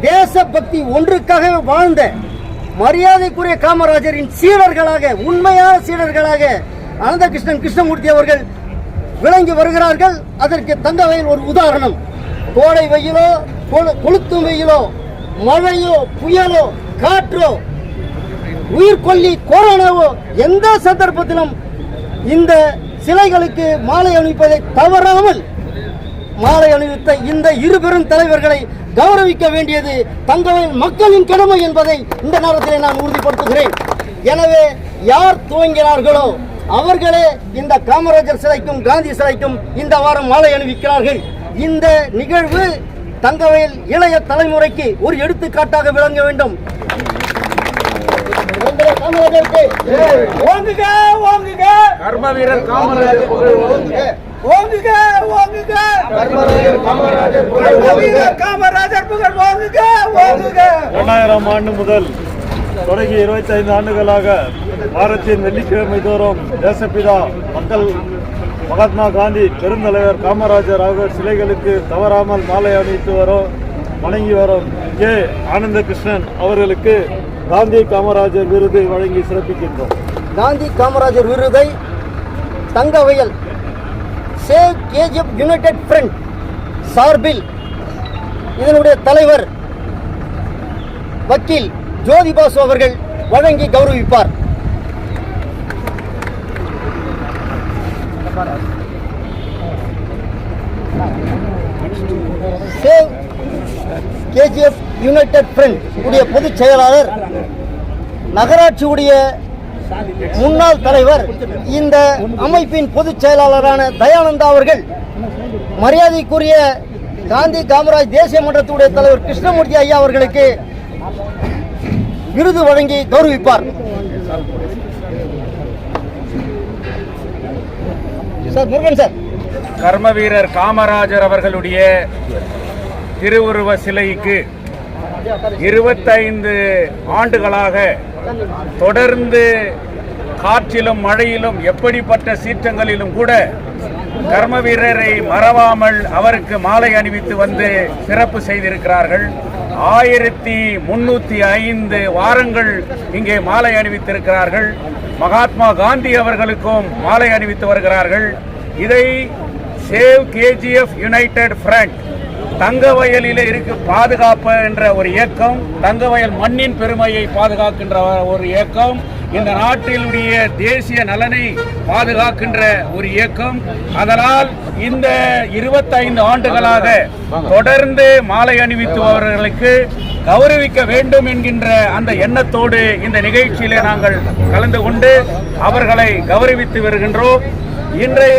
தேசபக்தி ஒன்றுக்காக வாழ்ந்த மரியாதைக்குரிய காமராஜரின் சீடர்களாக, உண்மையான சீடர்களாக அனந்தகிருஷ்ணன் கிருஷ்ணமூர்த்தி அவர்கள் விளங்கி வருகிறார்கள். அதற்கு தங்கவயல் ஒரு உதாரணம். கோடை வெயிலோ, கொளுத்தும் வெயிலோ, மழையோ, புயலோ, காற்றோ, உயிர்கொல்லி கொரோனாவோ, எந்த சந்தர்ப்பத்திலும் இந்த சிலைகளுக்கு மாலை அணிவிப்பதை தவறாமல் மாலை அணிவித்த இந்த இரு பெரும் தலைவர்களை கௌரவிக்க வேண்டியது தங்கவயல் மக்களின் கடமை என்பதை இந்த நேரத்தில் நான் உறுதிப்படுத்துகிறேன். எனவே யார் துவங்கினார்களோ அவர்களே இந்த காமராஜர் சிலைக்கும் காந்தி சிலைக்கும் இந்த வாரம் மாலை அணிவிக்கிறார்கள். இந்த நிகழ்வு தங்கவயல் இளைய தலைமுறைக்கு ஒரு எடுத்துக்காட்டாக விளங்க வேண்டும். கர்ம வீரர் காமராஜர் 2000 ஆண்டு முதல் தொடங்கி 25 ஆண்டுகளாக வாரத்தின் வெள்ளிக்கிழமை தோறும் தேசப்பிதா மக்கள் மகாத்மா காந்தி பெருந்தலைவர் காமராஜர் ஆகியோர் சிலைகளுக்கு தவறாமல் மாலை அணிவித்து வணங்கி வரும் கே. ஆனந்த கிருஷ்ணன் அவர்களுக்கு காந்தி காமராஜர் விருதை வழங்கி சிறப்பிக்கின்றோம். காந்தி காமராஜர் விருதை Thangavayal save KGF United front சார்பில் இதனுடைய தலைவர் வக்கீல் ஜோதி பாசு அவர்கள் வழங்கி கௌரவிப்பார். சேவ் கேஜிஎஃப் யுனைடெட் ஃப்ரண்ட் உடைய பொதுச் செயலாளர், நகராட்சி உடைய முன்னாள் தலைவர், இந்த அமைப்பின் பொதுச் செயலாளரான தயானந்தா அவர்கள் மரியாதைக்குரிய காந்தி காமராஜ் தேசிய மன்றத்துடைய தலைவர் கிருஷ்ணமூர்த்தி ஐயா அவர்களுக்கு விருது வழங்கி கௌரவிப்பார். Sir Murugan sir. கர்ம வீரர் காமராஜர் அவர்களுடைய திருவுருவ சிலைக்கு 25 ஆண்டுகளாக தொடர்ந்து காற்றிலும் மழையிலும் எப்படிப்பட்ட சீற்றங்களிலும் கூட கர்ம வீரரை மறவாமல் அவருக்கு மாலை அணிவித்து வந்து சிறப்பு செய்திருக்கிறார்கள். 1305 வாரங்கள் இங்கே மாலை அணிவித்திருக்கிறார்கள். மகாத்மா காந்தி அவர்களுக்கும் மாலை அணிவித்து வருகிறார்கள். இதை சேவ் கேஜிஎஃப் யுனைடெட் ஃப்ரண்ட் தங்கவயலில் இருக்கு பாதுகாப்பு என்ற ஒரு இயக்கம், தங்கவயல் மண்ணின் பெருமையை பாதுகாக்கின்ற ஒரு இயக்கம், இந்த நாட்டிலுடைய தேசிய நலனை பாதுகாக்கின்ற ஒரு இயக்கம். அதனால் இந்த 25 ஆண்டுகளாக தொடர்ந்து மாலை அணிவித்துபவர்களுக்கு கௌரவிக்க வேண்டும் என்கின்ற அந்த எண்ணத்தோடு இந்த நிகழ்ச்சியிலே நாங்கள் கலந்து கொண்டு அவர்களை கௌரவித்து வருகின்றோம். இன்றைய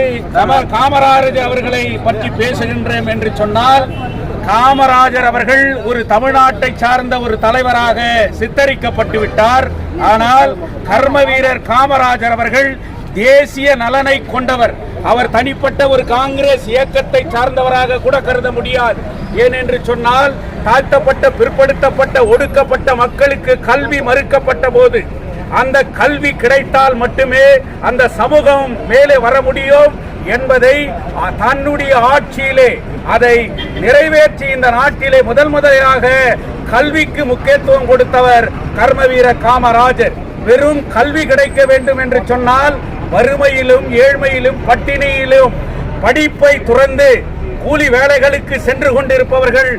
காமராஜர் அவர்களை பற்றி பேசுகின்றோம் என்று சொன்னால், காமராஜர் அவர்கள் ஒரு தமிழ்நாட்டை சார்ந்த ஒரு தலைவராக சித்தரிக்கப்பட்டு விட்டார். ஆனால் கர்ம வீரர் காமராஜர் அவர்கள் தேசிய நலனை கொண்டவர். அவர் தனிப்பட்ட ஒரு காங்கிரஸ் இயக்கத்தை சார்ந்தவராக கூட கருத முடியாது. ஏனென்று சொன்னால், தாழ்த்தப்பட்ட, பிற்படுத்தப்பட்ட, ஒடுக்கப்பட்ட மக்களுக்கு கல்வி மறுக்கப்பட்ட போது அந்த கல்வி கிடைத்தால் மட்டுமே அந்த சமூகம் மேலே வர முடியும் என்பதை தன்னுடைய ஆட்சியிலே அதை நிறைவேற்றி இந்த நாட்டிலே முதலாக கல்விக்கு முக்கியத்துவம் கொடுத்தவர் கர்ம வீரர் காமராஜர். வெறும் கல்வி கிடைக்க வேண்டும் என்று சொன்னால் வறுமையிலும் ஏழ்மையிலும் பட்டினியிலும் படிப்பை துறந்து கூலி வேலைகளுக்கு சென்று கொண்டிருப்பவர்கள்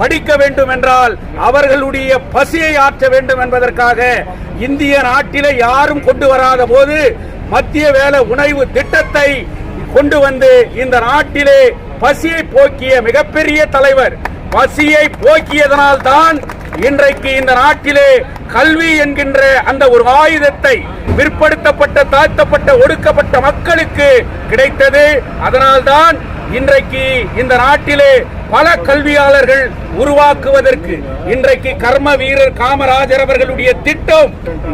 படிக்க வேண்டும் என்றால் அவர்களுடைய பசியை ஆற்ற வேண்டும் என்பதற்காக இந்திய நாட்டிலே யாரும் கொண்டு வராத போது மத்திய வேலை உணவு திட்டத்தை கொண்டு வந்து இந்த நாட்டிலே பசியை போக்கிய மிகப்பெரிய தலைவர். பசியை போக்கியதனால் தான் இன்றைக்கு இந்த நாட்டிலே கல்வி என்கின்ற அந்த ஒரு ஆயுதத்தை பிற்படுத்தப்பட்ட, தாழ்த்தப்பட்ட, ஒடுக்கப்பட்ட மக்களுக்கு கிடைத்தது. அதனால்தான் இன்றைக்கு இந்த நாட்டிலே பல கல்வியாளர்கள் உருவாக்குவதற்கு இன்றைக்கு கர்ம வீரர் காமராஜர் அவர்களுடைய திட்டம்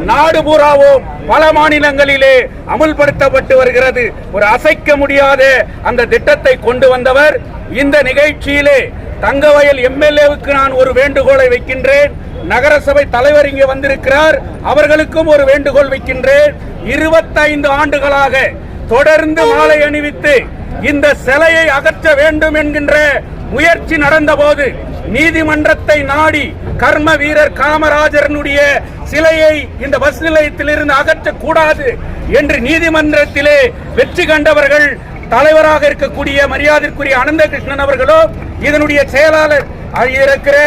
நாடு பூராவும் பல மாநிலங்களிலே அமுல்படுத்தப்பட்டு வருகிறது. ஒரு அசைக்க முடியாத அந்த திட்டத்தை கொண்டு வந்தவர். இந்த நிகழ்ச்சியிலே தங்கவயல் எம்எல்ஏவுக்கு நான் ஒரு வேண்டுகோளை வைக்கின்றேன். நகரசபை தலைவர் இங்கே வந்திருக்கிறார், அவர்களுக்கும் ஒரு வேண்டுகோள் வைக்கின்றேன். 25 ஆண்டுகளாக தொடர்ந்து மாலை அணிவித்து இந்த சிலையை அகற்ற வேண்டும் என்கின்ற முயற்சி நடந்த போது நீதிமன்றத்தை நாடி கர்ம வீரர் காமராஜரனுடைய சிலையை இந்த பஸ் நிலையத்தில் இருந்து அகற்றக்கூடாது என்று நீதிமன்றத்திலே வெற்றி கண்டவர்கள் தலைவராக இருக்கக்கூடிய மரியாதைக்குரிய அனந்தகிருஷ்ணன் அவர்களோ, இதனுடைய செயலாளர் இருக்கிற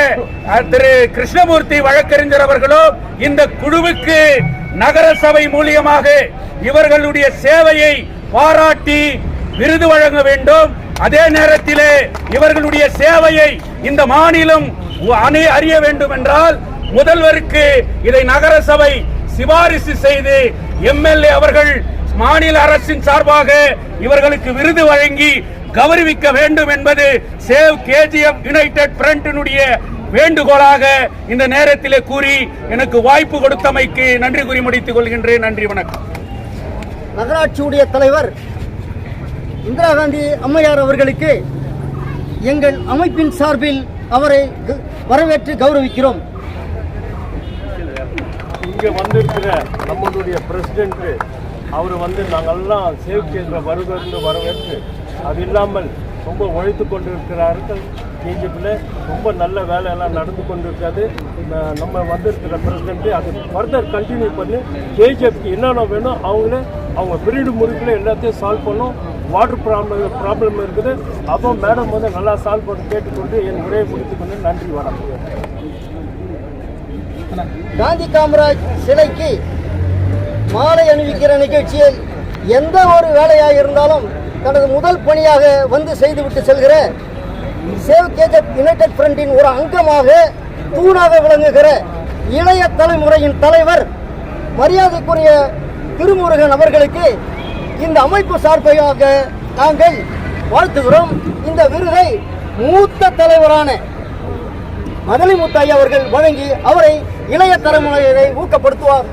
திரு கிருஷ்ணமூர்த்தி வழக்கறிஞர் அவர்களோ இந்த குழுவுக்கு நகர சபை மூலியமாக இவர்களுடைய சேவையை பாராட்டி விருது வழங்க வேண்டும். அதே நேரத்திலே இவர்களுடைய சேவையை இந்த மாநிலம் அறிய வேண்டும் என்றால் முதல்வருக்கு இதை நகர சபை சிபாரிசு செய்து எம்எல்ஏ அவர்கள் மாநில அரசின் சார்பாக இவர்களுக்கு விருது வழங்கி கௌரவிக்க வேண்டும் என்பது சேவ் கேஜிஎஃப் யுனைடெட் ஃப்ரண்டினுடைய வேண்டுகோளாக இந்த நேரத்திலே கூறி எனக்கு வாய்ப்பு கொடுத்தமைக்கு நன்றி கூறி முடித்துக் கொள்கின்றேன். நன்றி, வணக்கம். நகராட்சியுடைய தலைவர் இந்திரா காந்தி அம்மையார் அவர்களுக்கு எங்கள் அமைப்பின் சார்பில் அவரை வரவேற்று கௌரவிக்கிறோம். இங்கே வந்திருக்கிற நம்மளுடைய பிரசிடென்ட் அவர் நாங்கள்லாம் சேவ் கேஜில் வருகிறது வரவேற்று, அது இல்லாமல் ரொம்ப உழைத்து கொண்டு இருக்கிறார்கள். கேஜிஎஃப்ல ரொம்ப நல்ல வேலையெல்லாம் நடந்து கொண்டு இருக்காது. நம்ம வந்திருக்கிற பிரசிடென்ட்டு அது ஃபர்தர் கண்டினியூ பண்ணி கேஜிஎஃப்க்கு என்னென்ன வேணும் அவங்க பீரியடு முறையில் எல்லாத்தையும் சால்வ் பண்ணும். வாட்டர் ப்ராப்ளம் இருக்குது, அப்போ மேடம் நல்லா சால்வ் பண்ணி கேட்டுக்கொண்டு என் உரையை முடித்துக்கொண்டு நன்றி, வணக்கம். காந்தி காமராஜ் சிலைக்கு மாலை அணிவிக்கிற நிகழ்ச்சியில் எந்த ஒரு வேலையாக இருந்தாலும் தனது முதல் பணியாக வந்து செய்துவிட்டு செல்கிற சேவ் கேஜிஎஃப் யுனைடெட் ஃப்ரண்டின் ஒரு அங்கமாக தூணாக விளங்குகிற இளைய தலைமுறையின் தலைவர் மரியாதைக்குரிய திருமுருகன் அவர்களுக்கு இந்த அமைப்பு சார்பாக நாங்கள் வாழ்த்துகிறோம். இந்த விருதை மூத்த தலைவரான மதலிமுத்து ஐயா அவர்கள் வழங்கி அவரை இளைய தலைமுறையை ஊக்கப்படுத்துவார்.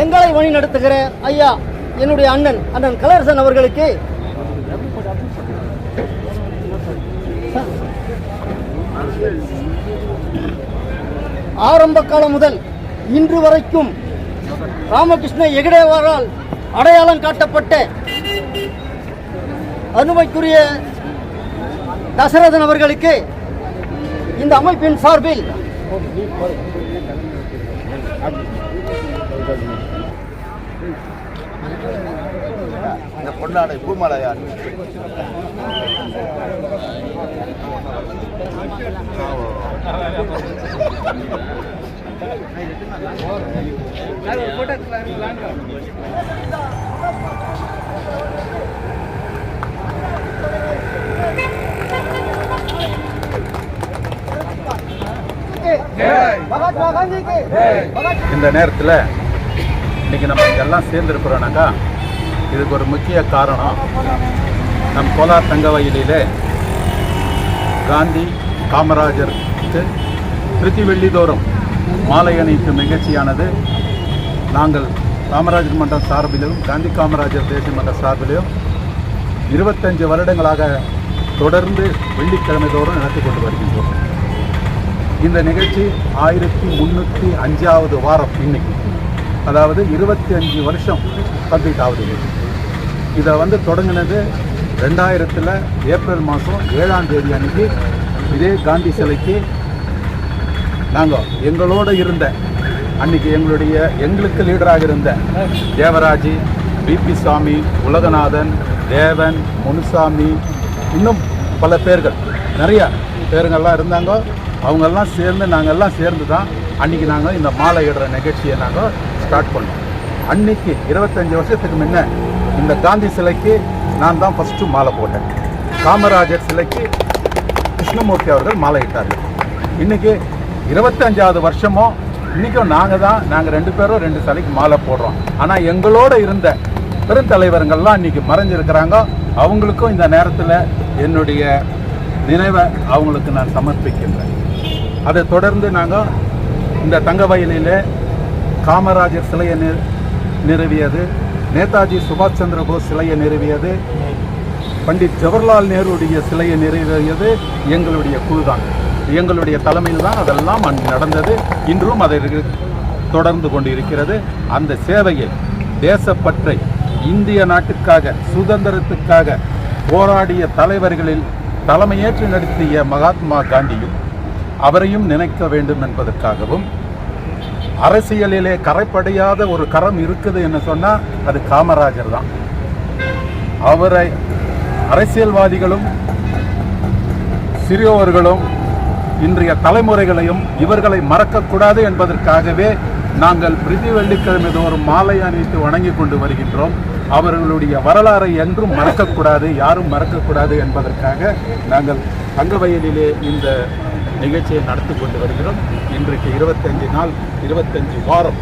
எங்களை வழி நடத்துகிற ஐயா என்னுடைய அண்ணன் கலரசன் அவர்களுக்கு ஆரம்ப காலம் முதல் இன்று வரைக்கும் ராமகிருஷ்ண ஹெகடேவாரால் அடையாளம் காட்டப்பட்ட அனுமைக்குரிய தசரதன் அவர்களுக்கு இந்த அமைப்பின் சார்பில் இந்த பொன்னாடை பூமாலையார் இந்த நேரத்தில் இன்னைக்கு நம்ம இங்கெல்லாம் சேர்ந்துருக்கிறோம்னாக்கா இதுக்கு ஒரு முக்கிய காரணம், நம் கோலார் தங்க வயலிலே காந்தி காமராஜருக்கு திருச்சி வெள்ளிதோறும் மாலை அணிவிக்கும் நிகழ்ச்சியானது நாங்கள் காமராஜர் மன்றம் சார்பிலும் காந்தி காமராஜர் தேசிய மன்ற சார்பிலும் 25 வருடங்களாக தொடர்ந்து வெள்ளிக்கிழமை தோறும் நடத்தி கொண்டு வருகின்றோம். இந்த நிகழ்ச்சி 1305வது வாரம் இன்னைக்கு, அதாவது 25 வருஷம் கம்ப்ளீட் ஆகுது. இதை தொடங்கினது 2000 ஏப்ரல் மாதம் 7ஆம் தேதி அன்னைக்கு இதே காந்தி சிலைக்கு நாங்கள் எங்களோடு இருந்த அன்றைக்கி எங்களுக்கு லீடராக இருந்த தேவராஜி, பிபி சாமி, உலகநாதன், தேவன், முனுசாமி, இன்னும் பல பேர்கள், நிறையா பேருங்கள்லாம் இருந்தாங்க. அவங்கெல்லாம் சேர்ந்து நாங்கள்லாம் சேர்ந்து தான் அன்றைக்கி நாங்கள் இந்த மாலை இடுற நிகழ்ச்சியை நாங்கள் ஸ்டார்ட் பண்ணோம். அன்றைக்கி 25 வருஷத்துக்கு முன்ன இந்த காந்தி சிலைக்கு நான் தான் ஃபஸ்ட்டு மாலை போட்டேன். காமராஜர் சிலைக்கு கிருஷ்ணமூர்த்தி அவர்கள் மாலை இட்டார்கள். இன்றைக்கி 25வது வருஷமும் இன்றைக்கும் நாங்கள் 2 பேரும் 2 சிலைக்கு மாலை போடுறோம். ஆனால் எங்களோட இருந்த பெருந்தலைவர்கள்லாம் இன்றைக்கி மறைஞ்சிருக்கிறாங்க. அவங்களுக்கும் இந்த நேரத்தில் என்னுடைய நினைவை அவங்களுக்கு நான் சமர்ப்பிக்கின்றேன். அதை தொடர்ந்து நாங்கள் இந்த தங்க வயலில் காமராஜர் சிலையை நிறுவியது, நேதாஜி சுபாஷ் சந்திர போஸ் சிலையை நிறுவியது, பண்டிட் ஜவஹர்லால் நேருடைய சிலையை நிறுவியது எங்களுடைய குழு தான், எங்களுடைய தலைமையில் தான் அதெல்லாம் நடந்தது. இன்றும் அதை தொடர்ந்து கொண்டிருக்கிறது. அந்த சேவையில் தேசப்பற்றை, இந்திய நாட்டுக்காக சுதந்திரத்துக்காக போராடிய தலைவர்களில் தலைமையேற்று நடத்திய மகாத்மா காந்தியும் அவரையும் நினைக்க வேண்டும் என்பதற்காகவும், அரசியலிலே கரைப்படையாத ஒரு கரம் இருக்குது என்று சொன்னால் அது காமராஜர் தான். அவரை அரசியல்வாதிகளும் சிறியோர்களும் இன்றைய தலைமுறைகளையும் இவர்களை மறக்கக்கூடாது என்பதற்காகவே நாங்கள் பிரதி வெள்ளிக்கிழமை தோறும் மாலை அணிவித்து வணங்கி கொண்டு வருகின்றோம். அவர்களுடைய வரலாறை என்றும் மறக்கக்கூடாது, யாரும் மறக்கக்கூடாது என்பதற்காக நாங்கள் தங்கவயலிலே இந்த நிகழ்ச்சியை நடத்தி கொண்டு வருகிறோம். இன்றைக்கு 25 நாள் 25 வாரம்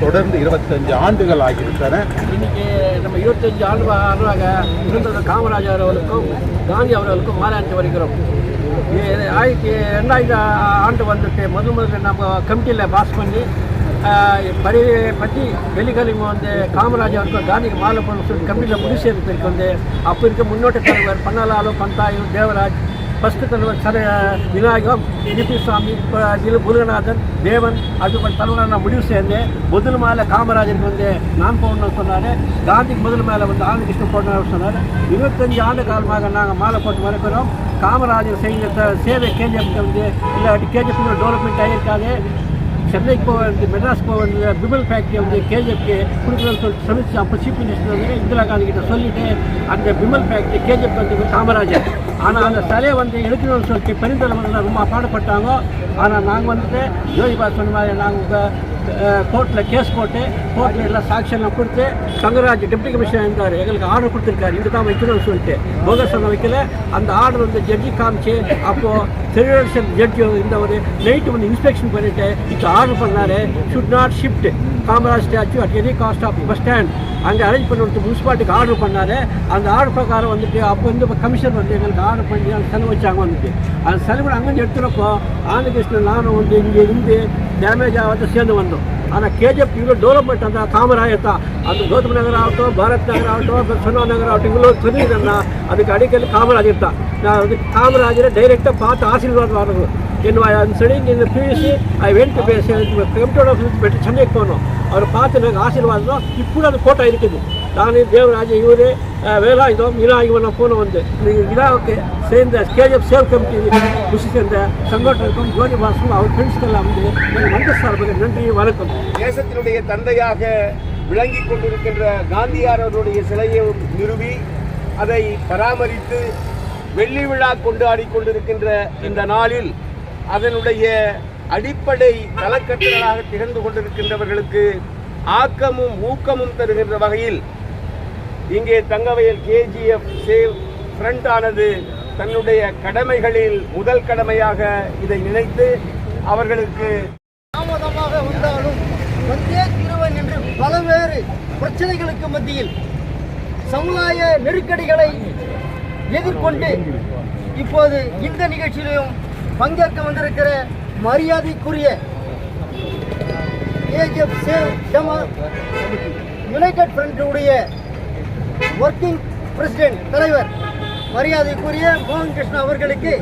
தொடர்ந்து 25 ஆண்டுகள் ஆகியிருக்கின்றன. இன்னைக்கு நம்ம 25 ஆண்டுகளாக இருந்த காமராஜர் அவர்களுக்கும் காந்தி அவர்களுக்கும் மாலை அணிந்து வருகிறோம். 2000 ஆண்டு வந்துட்டு முதல்ல நம்ம கமிட்டியில் பாஸ் பண்ணி பற்றி வெள்ளிக்கிழமை வந்து காமராஜருக்கும் காந்திக்கு மாலை போட சொல்லி கமிட்டியில் முடிவு செய்யறதுக்கு வந்து அப்போ இருக்க முன்னோட்ட தலைவர் பன்னாலாலு, பந்தாயு, தேவராஜ், ஃபஸ்ட்டு தலைவர் விநாயகம், நிபிசாமி, முருகநாதன், தேவன் அதுபோல் தலைவராக நான் முடிவு சேர்ந்தேன். முதல் மேலே காமராஜருக்கு வந்து நான் போடணும்னு சொன்னார். காந்திக்கு முதல் மேலே வந்து ஆனந்தகிருஷ்ணன் போடணும்னு சொன்னார். 25 ஆண்டு காலமாக நாங்கள் மாலை போட்டு வரக்கிறோம். காமராஜர் செய்த சேவை கேஜிஎஃப்க்கு வந்து இல்லாட்டி கேஜிஎஃப் டெவலப்மெண்ட் ஆகியிருக்காது. சென்னைக்கு போக வேண்டிய, மெட்ராஸ் போக வேண்டிய பிமல் ஃபேக்ட்ரி வந்து கேஜிஎஃப்க்கு கொடுக்குறதுன்னு சொல்லிட்டு சொல்லிச்சு. அப்போ சீஃப் மினிஸ்டர் வந்து இந்திரா காந்தி கிட்ட சொல்லிட்டு அந்த பிமல் ஃபேக்ட்ரி கேஜிஎஃப் வந்து காமராஜர். ஆனால் அந்த சிலையை வந்து எடுக்கணும்னு சொல்லிட்டு பெருந்தலைவர்கள் ரொம்ப பாடுபட்டாங்க. ஆனால் நாங்கள் வந்துட்டு ஜோதிபா சொன்ன மாதிரி நாங்கள் கோர்ட்டில் கேஸ் போட்டு கோர்ட்டில் எல்லாம் சாட்சியெல்லாம் கொடுத்து தங்கராஜ் டெப்டி கமிஷனர் இருந்தார், எங்களுக்கு ஆர்டர் கொடுத்துருக்காரு இங்கே தான் வைக்கணும்னு சொல்லிட்டு. போகஸ் சொன்ன வைக்கல. அந்த ஆர்டர் வந்து ஜட்ஜி காமிச்சு அப்போது திருடர்ஷன் ஜட்ஜி இந்த ஒரு நைட்டு வந்து இன்ஸ்பெக்ஷன் பண்ணிவிட்டு இப்போ ஆர்டர் பண்ணார், should not shift Kamaraj statue at any cost of bus stand அங்கே அரேஞ்ச் பண்ணி முனிசிபாலிட்டிக்கு ஆர்டர் பண்ணார். அந்த ஆர்டர் பிரகாரம் வந்துட்டு அப்போ வந்து கமிஷன் வந்து எங்களுக்கு ஆர்டர் பண்ணி அந்த செலவு வச்சாங்க. வந்துட்டு அந்த செலவு அங்கேருந்து எடுத்துகிறப்போ ஆனந்தகிருஷ்ணன் நானும் வந்து இங்கே இருந்து டேமேஜாக வந்து சேர்ந்து வந்தோம். ஆனால் கேஜிஎஃப் இவ்வளோ டெவலப்மெண்ட் அந்த காமராஜர் தான். அந்த கௌதம் நகர் ஆகட்டும், பாரத் நகர் ஆகட்டும், சொன்னா நகர் ஆகட்டும், இவ்வளோ தெரியுதுன்னா அதுக்கு அடிக்கடி காமராஜர் தான். நான் வந்து காமராஜரை டைரெக்டாக பார்த்து ஆசீர்வாதம் வரணும். என்ன சரி இந்த பிஎஸ்சி ஐ வென்ட் டு கமிட்டோட பெற்று சென்னைக்கு போனோம். அவரை பார்த்து நாங்கள் ஆசீர்வாதம். இப்போ அந்த ஃபோட்டோ இருக்குது. நான் தேவராஜ், இவர் வேலாயுதம், விநாயகம் போன வந்து விழாவுக்கு சேர்ந்த கேஜிஎஃப் சேவ் கமிட்டி குஷி சேர்ந்த சங்கோட்டருக்கும் ஜோதிபாசுக்கும் அவர் ஃப்ரெண்ட்ஸ்க்கெல்லாம் வந்து எங்கள் மன்ற சார்பாக நன்றி, வணக்கம். தேசத்தினுடைய தந்தையாக விளங்கி கொண்டிருக்கின்ற காந்தியார் அவருடைய சிலையை நிறுவி அதை பராமரித்து வெள்ளி விழா கொண்டாடி கொண்டிருக்கின்ற இந்த நாளில் அதனுடைய அடிப்படை தலக்கட்டுகளாக திகழ்ந்து கொண்டிருக்கின்றவர்களுக்கு ஆக்கமும் ஊக்கமும் தருகின்ற வகையில் இங்கே தங்கவயல் கேஜிஎஃப் சேவ் ஃப்ரண்ட் ஆனது தன்னுடைய கடமைகளில் முதல் கடமையாக இதை நினைத்து அவர்களுக்கு தாமதமாக வந்தாலும் வந்தே தீருவன் என்று பல்வேறு பிரச்சனைகளுக்கு மத்தியில் சமுதாய நெருக்கடிகளை எதிர்கொண்டு இப்போது இந்த நிகழ்ச்சியிலும் பங்கேற்க வந்திருக்கிற மரியாதைக்குரிய KGF save United front working president தலைவர் மரியாதைக்குரிய மோகன் கிருஷ்ணா அவர்களுக்கு